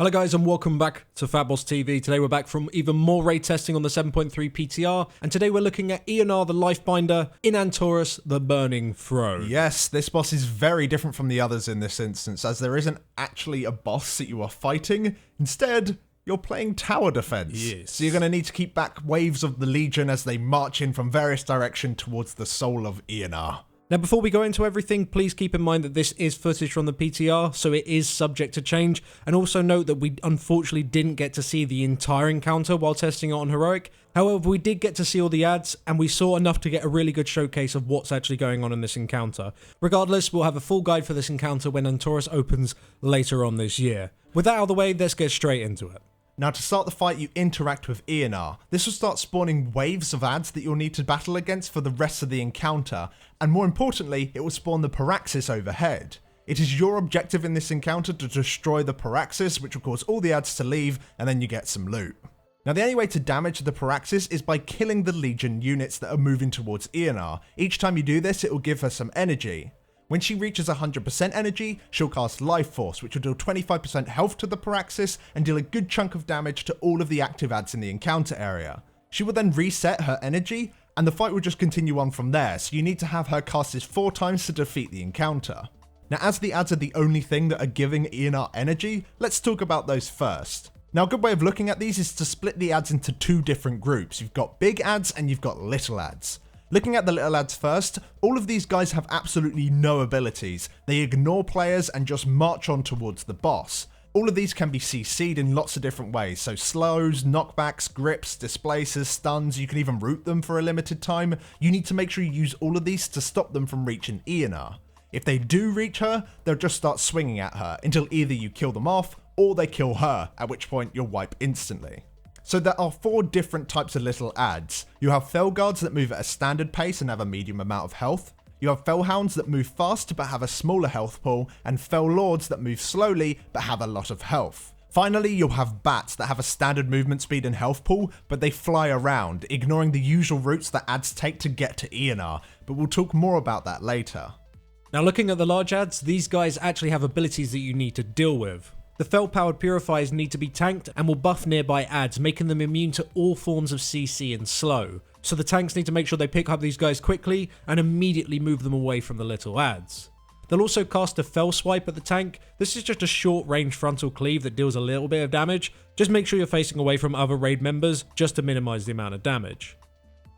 Hello guys and welcome back to Fatboss TV. Today we're back from even more raid testing on the 7.3 PTR, and today we're looking at Eonar the Lifebinder in Antorus the Burning Throne. Yes, this boss is very different from the others in this instance, as there isn't actually a boss that you are fighting. Instead, you're playing tower defense. Yes. So you're going to need to keep back waves of the Legion as they march in from various directions towards the soul of Eonar. Now before we go into everything, please keep in mind that this is footage from the PTR, so it is subject to change, and also note that we unfortunately didn't get to see the entire encounter while testing it on Heroic. However, we did get to see all the ads, and we saw enough to get a really good showcase of what's actually going on in this encounter. Regardless, we'll have a full guide for this encounter when Antorus opens later on this year. With that out of the way, let's get straight into it. Now to start the fight, you interact with Eonar. This will start spawning waves of ads that you'll need to battle against for the rest of the encounter, and more importantly, it will spawn the Paraxis overhead. It is your objective in this encounter to destroy the Paraxis, which will cause all the ads to leave, and then you get some loot. Now the only way to damage the Paraxis is by killing the Legion units that are moving towards Eonar. Each time you do this, it will give her some energy. When she reaches 100% energy, she'll cast Life Force, which will deal 25% health to the Paraxis and deal a good chunk of damage to all of the active ads in the encounter area. She will then reset her energy, and the fight will just continue on from there, so you need to have her cast this 4 times to defeat the encounter. Now as the ads are the only thing that are giving Eonar energy, let's talk about those first. Now a good way of looking at these is to split the ads into 2 different groups. You've got big ads and you've got little ads. Looking at the little ads first, all of these guys have absolutely no abilities. They ignore players and just march on towards the boss. All of these can be CC'd in lots of different ways, so slows, knockbacks, grips, displaces, stuns, you can even root them for a limited time. You need to make sure you use all of these to stop them from reaching Eonar. If they do reach her, they'll just start swinging at her until either you kill them off or they kill her, at which point you'll wipe instantly. So there are 4 different types of little ads. You have Felguards that move at a standard pace and have a medium amount of health. You have Felhounds that move fast but have a smaller health pool, and Fellords that move slowly but have a lot of health. Finally, you'll have Bats that have a standard movement speed and health pool, but they fly around, ignoring the usual routes that ads take to get to Eonar, but we'll talk more about that later. Now looking at the large ads, these guys actually have abilities that you need to deal with. The Fel-powered Purifiers need to be tanked and will buff nearby ads, making them immune to all forms of CC and slow. So the tanks need to make sure they pick up these guys quickly and immediately move them away from the little ads. They'll also cast a Fel Swipe at the tank. This is just a short range frontal cleave that deals a little bit of damage. Just make sure you're facing away from other raid members just to minimize the amount of damage.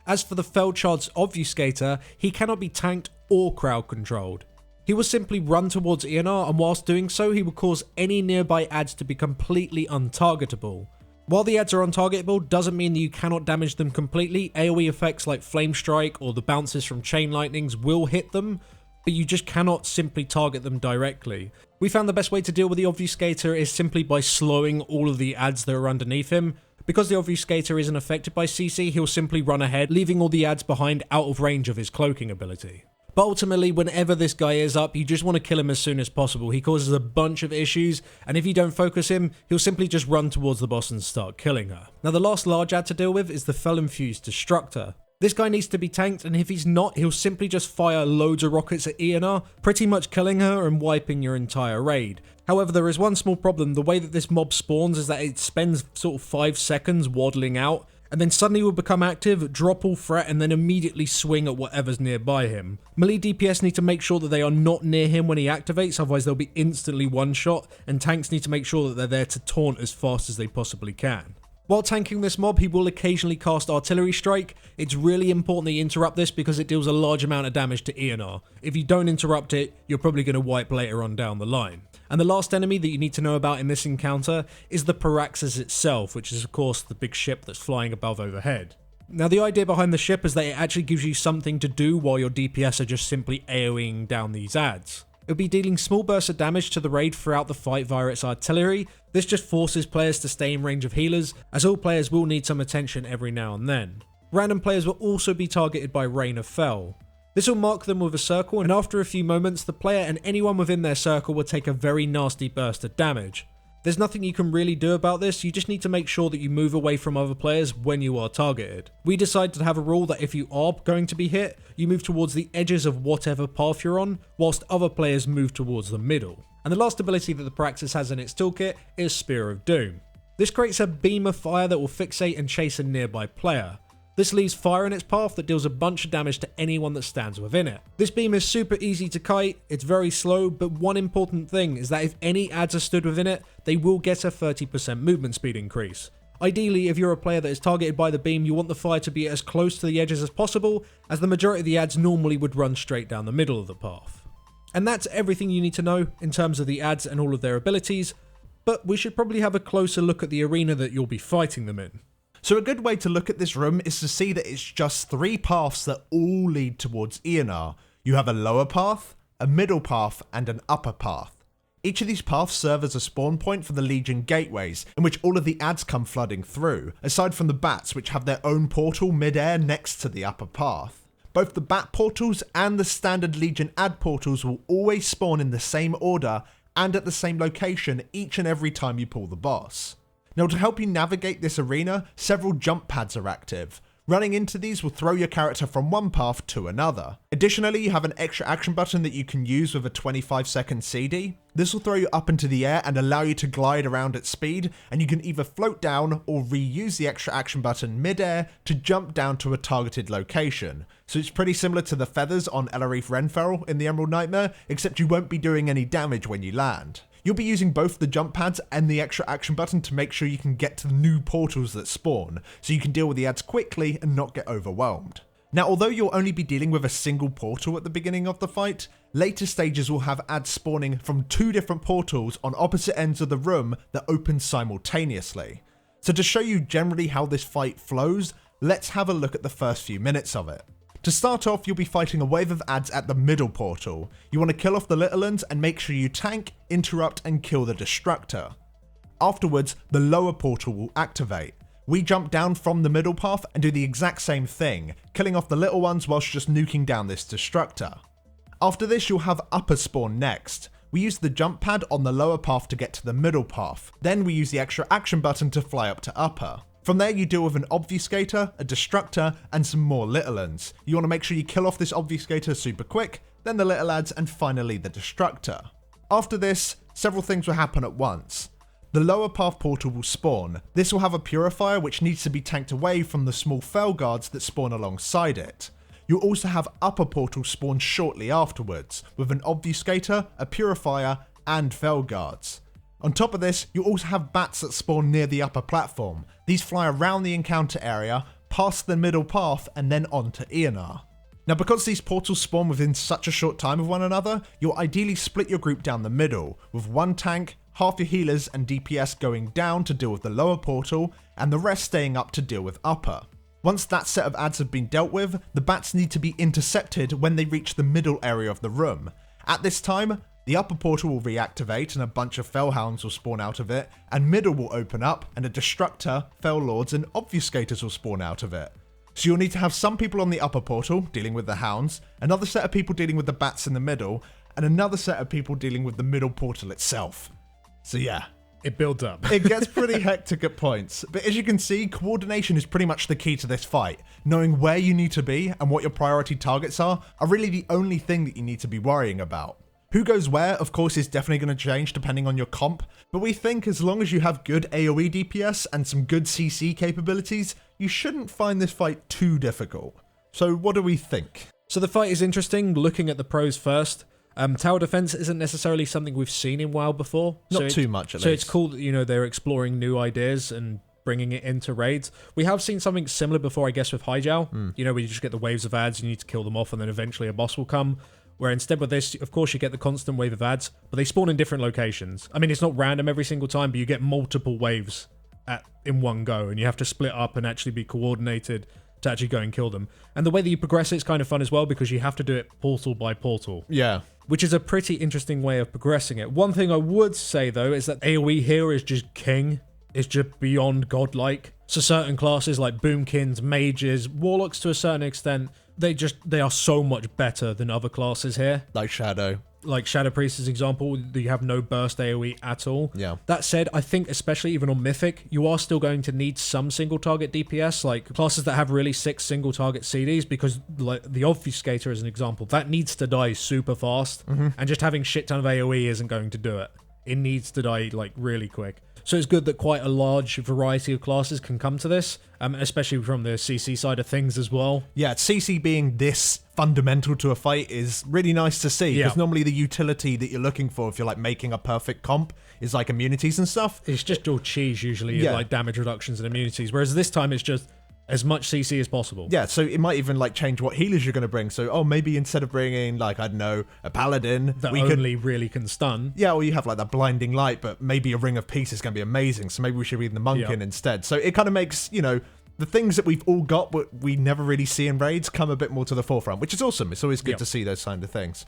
As for the Felchard's Obfuscator, he cannot be tanked or crowd controlled. He will simply run towards Eonar, and whilst doing so, he will cause any nearby ads to be completely untargetable. While the ads are untargetable, doesn't mean that you cannot damage them completely. AoE effects like Flame Strike or the bounces from Chain Lightnings will hit them, but you just cannot simply target them directly. We found the best way to deal with the Obfuscator is simply by slowing all of the ads that are underneath him. Because the Obfuscator isn't affected by CC, he'll simply run ahead, leaving all the ads behind out of range of his cloaking ability. But ultimately, whenever this guy is up, you just want to kill him as soon as possible. He causes a bunch of issues, and if you don't focus him, he'll simply just run towards the boss and start killing her. Now the last large ad to deal with is the Fel-infused Destructor. This guy needs to be tanked, and if he's not, he'll simply just fire loads of rockets at Eonar, pretty much killing her and wiping your entire raid. However, there is one small problem. The way that this mob spawns is that it spends sort of 5 seconds waddling out, and then suddenly will become active, drop all threat, and then immediately swing at whatever's nearby him. Melee DPS need to make sure that they are not near him when he activates, otherwise they'll be instantly one-shot, and tanks need to make sure that they're there to taunt as fast as they possibly can. While tanking this mob, he will occasionally cast Artillery Strike. It's really important that you interrupt this because it deals a large amount of damage to Eonar. If you don't interrupt it, you're probably going to wipe later on down the line. And the last enemy that you need to know about in this encounter is the Paraxis itself, which is of course the big ship that's flying above overhead. Now the idea behind the ship is that it actually gives you something to do while your DPS are just simply AoEing down these ads. It'll be dealing small bursts of damage to the raid throughout the fight via its artillery. This just forces players to stay in range of healers, as all players will need some attention every now and then. Random players will also be targeted by Rain of Fel. This will mark them with a circle, and after a few moments, the player and anyone within their circle will take a very nasty burst of damage. There's nothing you can really do about this, you just need to make sure that you move away from other players when you are targeted. We decided to have a rule that if you are going to be hit, you move towards the edges of whatever path you're on, whilst other players move towards the middle. And the last ability that the Praxis has in its toolkit is Spear of Doom. This creates a beam of fire that will fixate and chase a nearby player. This leaves fire in its path that deals a bunch of damage to anyone that stands within it. This beam is super easy to kite, it's very slow, but one important thing is that if any adds are stood within it, they will get a 30% movement speed increase. Ideally, if you're a player that is targeted by the beam, you want the fire to be as close to the edges as possible, as the majority of the adds normally would run straight down the middle of the path. And that's everything you need to know in terms of the adds and all of their abilities, but we should probably have a closer look at the arena that you'll be fighting them in. So a good way to look at this room is to see that it's just 3 paths that all lead towards Eonar. You have a lower path, a middle path, and an upper path. Each of these paths serve as a spawn point for the Legion gateways, in which all of the adds come flooding through, aside from the bats, which have their own portal mid-air next to the upper path. Both the bat portals and the standard Legion add portals will always spawn in the same order and at the same location each and every time you pull the boss. Now, to help you navigate this arena, several jump pads are active. Running into these will throw your character from one path to another. Additionally, you have an extra action button that you can use with a 25-second CD. This will throw you up into the air and allow you to glide around at speed, and you can either float down or reuse the extra action button mid-air to jump down to a targeted location. So it's pretty similar to the feathers on Ellarith Renferal in the Emerald Nightmare, except you won't be doing any damage when you land. You'll be using both the jump pads and the extra action button to make sure you can get to the new portals that spawn, so you can deal with the adds quickly and not get overwhelmed. Now, although you'll only be dealing with a single portal at the beginning of the fight, later stages will have adds spawning from 2 different portals on opposite ends of the room that open simultaneously. So to show you generally how this fight flows, let's have a look at the first few minutes of it. To start off, you'll be fighting a wave of adds at the middle portal. You want to kill off the little ones and make sure you tank, interrupt, and kill the Destructor. Afterwards, the lower portal will activate. We jump down from the middle path and do the exact same thing, killing off the little ones whilst just nuking down this Destructor. After this, you'll have upper spawn next. We use the jump pad on the lower path to get to the middle path. Then we use the extra action button to fly up to upper. From there, you deal with an Obfuscator, a Destructor, and some more little ones. You want to make sure you kill off this Obfuscator super quick, then the little adds, and finally the Destructor. After this, several things will happen at once. The lower path portal will spawn. This will have a Purifier which needs to be tanked away from the small Fel Guards that spawn alongside it. You'll also have upper portal spawn shortly afterwards, with an Obfuscator, a Purifier, and Fel Guards. On top of this, you'll also have bats that spawn near the upper platform. These fly around the encounter area, past the middle path, and then onto Eonar. Now, because these portals spawn within such a short time of one another, you'll ideally split your group down the middle, with one tank, half your healers and DPS going down to deal with the lower portal, and the rest staying up to deal with upper. Once that set of adds have been dealt with, the bats need to be intercepted when they reach the middle area of the room. At this time, the upper portal will reactivate and a bunch of Felhounds will spawn out of it, and middle will open up and a Destructor, Fel Lords and Obfuscators will spawn out of it. So you'll need to have some people on the upper portal dealing with the Hounds, another set of people dealing with the bats in the middle, and another set of people dealing with the middle portal itself. So yeah. It builds up. It gets pretty hectic at points, but as you can see, coordination is pretty much the key to this fight. Knowing where you need to be and what your priority targets are really the only thing that you need to be worrying about. Who goes where, of course, is definitely going to change depending on your comp, but we think as long as you have good AoE DPS and some good CC capabilities, you shouldn't find this fight too difficult. So what do we think? So the fight is interesting, looking at the pros first. Tower defense isn't necessarily something we've seen in WoW before. Not too much, at least. So it's cool that, they're exploring new ideas and bringing it into raids. We have seen something similar before, I guess, with Hyjal. Where you just get the waves of adds, you need to kill them off, and then eventually a boss will come. Where instead with this, of course, you get the constant wave of adds, but they spawn in different locations. I mean, it's not random every single time, but you get multiple waves in one go, and you have to split up and actually be coordinated to actually go and kill them. And the way that you progress it's kind of fun as well, because you have to do it portal by portal. Yeah. Which is a pretty interesting way of progressing it. One thing I would say, though, is that AoE here is just king. It's just beyond godlike. So certain classes like Boomkins, Mages, Warlocks to a certain extent, they are so much better than other classes here. Like Shadow. like Shadow Priest's example, you have no burst AoE at all. Yeah. That said, I think especially even on Mythic, you are still going to need some single target DPS, like classes that have really sick single target CDs, because like the Obfuscator as an example, that needs to die super fast, and just having shit ton of AoE isn't going to do it. It needs to die like really quick. So it's good that quite a large variety of classes can come to this, especially from the CC side of things as well. Yeah, CC being this fundamental to a fight is really nice to see, because normally the utility that you're looking for if you're like making a perfect comp is like immunities and stuff. It's just all cheese usually, like damage reductions and immunities, whereas this time it's just as much CC as possible. Yeah, so it might even like change what healers you're going to bring. So, oh, maybe instead of bringing like, I don't know, a paladin, that we only really can stun. Yeah, or you have like that blinding light, but maybe a ring of peace is going to be amazing. So maybe we should bring the monk in instead. So it kind of makes, you know, the things that we've all got but we never really see in raids come a bit more to the forefront, which is awesome. It's always good to see those kind of things.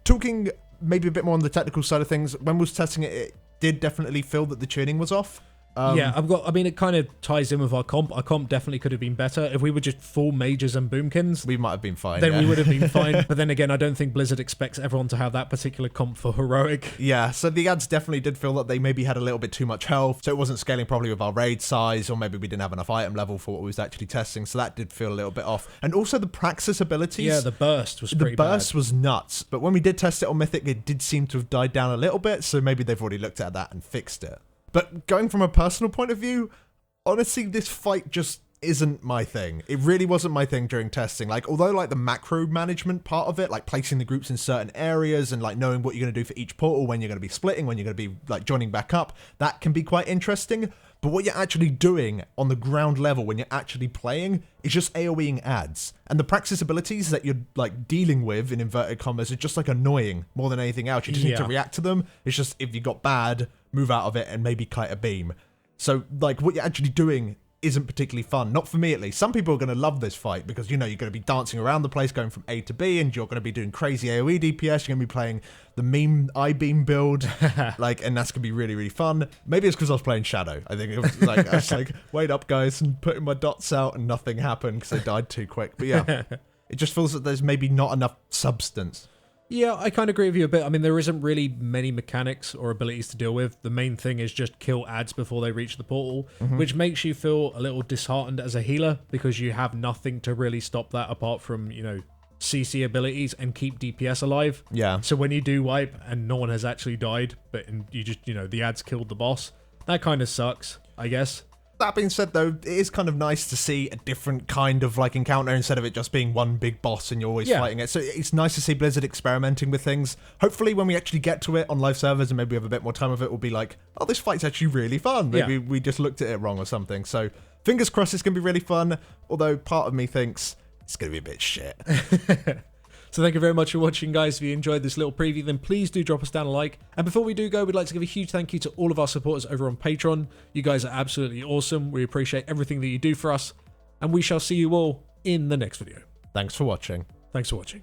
Talking maybe a bit more on the technical side of things, when we was testing it, it did definitely feel that the tuning was off. I mean, it kind of ties in with our comp. Our comp definitely could have been better. If we were just full mages and boomkins, we might have been fine. Then we would have been fine. But then again, I don't think Blizzard expects everyone to have that particular comp for heroic. Yeah, so the ads definitely did feel that they maybe had a little bit too much health, so it wasn't scaling properly with our raid size, or maybe we didn't have enough item level for what we was actually testing, so that did feel a little bit off. And also the Praxis abilities. Yeah, the burst was pretty bad. The burst was nuts, but when we did test it on Mythic, it did seem to have died down a little bit, so maybe they've already looked at that and fixed it. But going from a personal point of view, honestly, this fight just isn't my thing. It really wasn't my thing during testing. Like, although like the macro management part of it, like placing the groups in certain areas and like knowing what you're going to do for each portal, when you're going to be splitting, when you're going to be like joining back up, that can be quite interesting. But what you're actually doing on the ground level when you're actually playing is just AoEing ads. And the Praxis abilities that you're like dealing with, in inverted commas, are just like annoying more than anything else. You just need to react to them. It's just, if you got bad, move out of it and maybe kite a beam. So like what you're actually doing isn't particularly fun. Not for me, at least. Some people are going to love this fight because, you know, you're going to be dancing around the place going from A to B, and you're going to be doing crazy AoE DPS. You're going to be playing the meme I-beam build, like, and that's going to be really, really fun. Maybe it's because I was playing Shadow. I think it was like, I was like, wait up, guys, and putting my dots out, and nothing happened because I died too quick. But yeah, it just feels that there's maybe not enough substance. Yeah, I kind of agree with you a bit. I mean, there isn't really many mechanics or abilities to deal with. The main thing is just kill ads before they reach the portal, which makes you feel a little disheartened as a healer because you have nothing to really stop that apart from, you know, CC abilities and keep DPS alive. Yeah. So when you do wipe and no one has actually died, but you just, you know, the ads killed the boss, that kind of sucks, I guess. That being said, though, it is kind of nice to see a different kind of like encounter instead of it just being one big boss and you're always fighting it. So it's nice to see Blizzard experimenting with things. Hopefully when we actually get to it on live servers and maybe we have a bit more time with it, we'll be like, oh, this fight's actually really fun. Maybe we just looked at it wrong or something. So fingers crossed it's going to be really fun, although part of me thinks it's going to be a bit shit. So thank you very much for watching, guys. If you enjoyed this little preview, then please do drop us down a like. And before we do go, we'd like to give a huge thank you to all of our supporters over on Patreon. You guys are absolutely awesome. We appreciate everything that you do for us. And we shall see you all in the next video. Thanks for watching. Thanks for watching.